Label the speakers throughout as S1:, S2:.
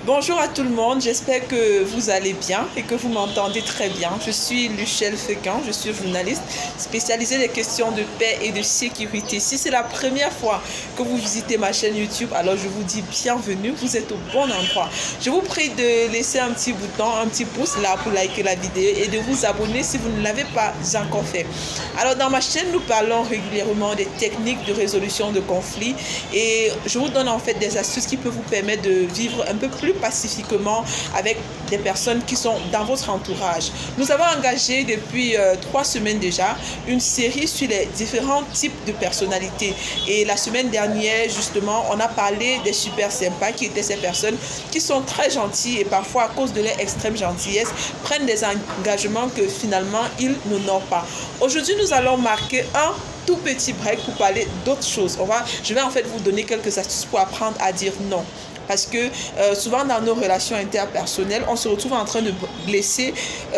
S1: Bonjour à tout le monde, j'espère que vous allez bien et que vous m'entendez très bien. Je suis Luchelle Féquin, je suis journaliste spécialisée dans les questions de paix et de sécurité. Si c'est la première fois que vous visitez ma chaîne YouTube, alors je vous dis bienvenue, vous êtes au bon endroit. Je vous prie de laisser un petit bouton, un petit pouce là pour liker la vidéo et de vous abonner si vous ne l'avez pas encore fait. Alors dans ma chaîne, nous parlons régulièrement des techniques de résolution de conflits et je vous donne en fait des astuces qui peuvent vous permettre de vivre un peu plus pacifiquement avec des personnes qui sont dans votre entourage. Nous avons engagé depuis 3 semaines déjà une série sur les différents types de personnalités et la semaine dernière justement on a parlé des super sympas qui étaient ces personnes qui sont très gentilles et parfois à cause de leur extrême gentillesse prennent des engagements que finalement ils n'honorent pas. Aujourd'hui nous allons marquer un tout petit break pour parler d'autres choses. Je vais en fait vous donner quelques astuces pour apprendre à dire non. Parce que souvent dans nos relations interpersonnelles, on se retrouve en train de blesser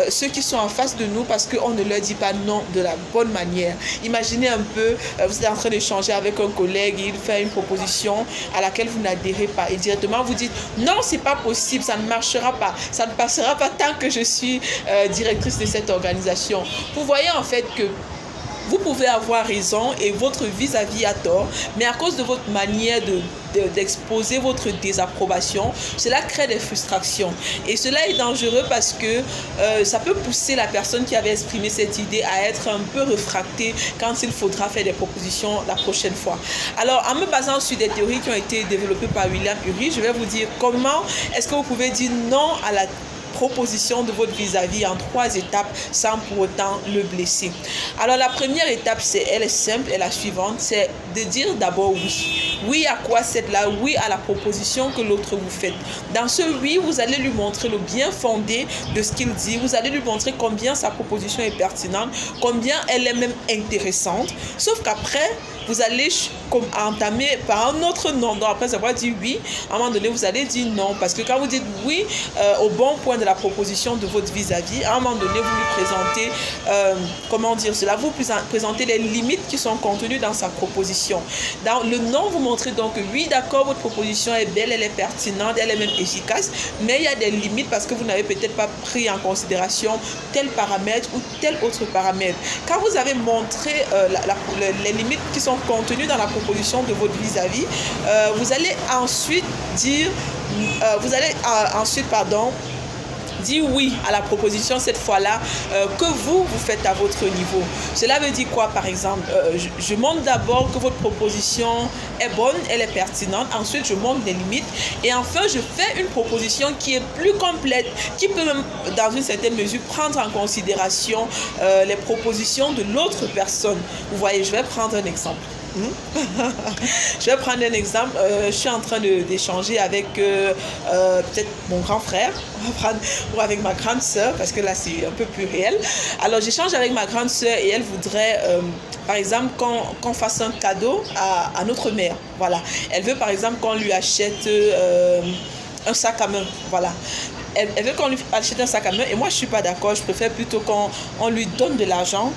S1: ceux qui sont en face de nous parce qu'on ne leur dit pas non de la bonne manière. Imaginez un peu, vous êtes en train d'échanger avec un collègue et il fait une proposition à laquelle vous n'adhérez pas. Et directement vous dites non, c'est pas possible, ça ne marchera pas, ça ne passera pas tant que je suis directrice de cette organisation. Vous voyez en fait que vous pouvez avoir raison et votre vis-à-vis a tort, mais à cause de votre manière d'exposer votre désapprobation, cela crée des frustrations. Et cela est dangereux parce que ça peut pousser la personne qui avait exprimé cette idée à être un peu réfractée quand il faudra faire des propositions la prochaine fois. Alors, en me basant sur des théories qui ont été développées par William Ury, je vais vous dire comment est-ce que vous pouvez dire non à la proposition de votre vis-à-vis en 3 étapes sans pour autant le blesser. Alors la première étape, elle est simple, et la suivante, c'est de dire d'abord oui. Oui à quoi c'est là? Oui à la proposition que l'autre vous fait. Dans ce oui, vous allez lui montrer le bien fondé de ce qu'il dit, vous allez lui montrer combien sa proposition est pertinente, combien elle est même intéressante, sauf qu'après, vous allez entamer par un autre non. Donc après avoir dit oui, à un moment donné, vous allez dire non. Parce que quand vous dites oui au bon point de la proposition de votre vis-à-vis, à un moment donné, vous lui présentez, comment dire cela, vous présentez les limites qui sont contenues dans sa proposition. Dans le non, vous montrez donc que oui, d'accord, votre proposition est belle, elle est pertinente, elle est même efficace, mais il y a des limites parce que vous n'avez peut-être pas pris en considération tel paramètre ou tel autre paramètre. Quand vous avez montré les limites qui sont contenues dans la proposition de votre vis-à-vis, vous allez ensuite dire, dire oui à la proposition cette fois-là que vous faites à votre niveau. Cela veut dire quoi par exemple? Je montre d'abord que votre proposition est bonne, elle est pertinente, ensuite je montre des limites et enfin je fais une proposition qui est plus complète, qui peut même dans une certaine mesure prendre en considération les propositions de l'autre personne. Vous voyez, je vais prendre un exemple. Je vais prendre un exemple. Je suis en train d'échanger avec peut-être mon grand frère ou avec ma grande soeur parce que là c'est un peu plus réel. Alors j'échange avec ma grande soeur et elle voudrait par exemple qu'on fasse un cadeau à notre mère. Voilà. Elle veut par exemple qu'on lui achète un sac à main. Voilà. Elle veut qu'on lui achète un sac à main et moi je suis pas d'accord. Je préfère plutôt qu'on lui donne de l'argent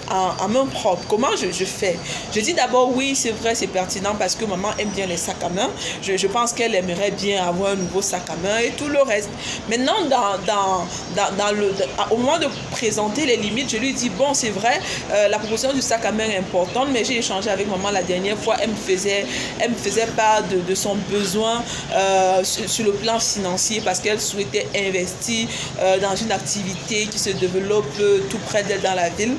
S1: en main propre. Comment je fais? Je dis d'abord oui, c'est vrai, c'est pertinent parce que maman aime bien les sacs à main. Je pense qu'elle aimerait bien avoir un nouveau sac à main et tout le reste. Maintenant, au moment de présenter les limites, je lui dis bon, c'est vrai, la proposition du sac à main est importante, mais j'ai échangé avec maman la dernière fois, elle me faisait part de son besoin sur le plan financier parce qu'elle souhaitait investir dans une activité qui se développe tout près d'elle dans la ville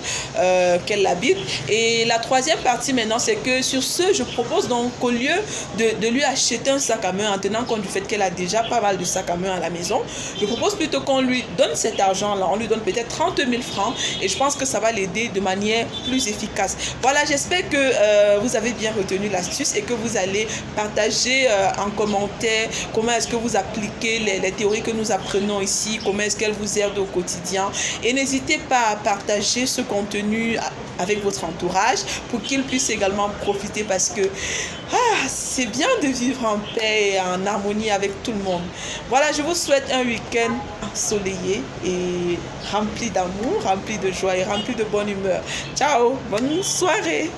S1: qu'elle habite. Et la troisième partie maintenant, c'est que sur ce, je propose donc qu'au lieu de lui acheter un sac à main en tenant compte du fait qu'elle a déjà pas mal de sacs à main à la maison, je propose plutôt qu'on lui donne cet argent-là, on lui donne peut-être 30 000 francs et je pense que ça va l'aider de manière plus efficace. Voilà, j'espère que vous avez bien retenu l'astuce et que vous allez partager en commentaire comment est-ce que vous appliquez les théories que nous apprenons ici, comment est-ce qu'elles vous aident au quotidien et n'hésitez pas à partager ce contenu avec votre entourage pour qu'ils puissent également profiter parce que c'est bien de vivre en paix et en harmonie avec tout le monde. Voilà, je vous souhaite un week-end ensoleillé et rempli d'amour, rempli de joie et rempli de bonne humeur. Ciao, bonne soirée.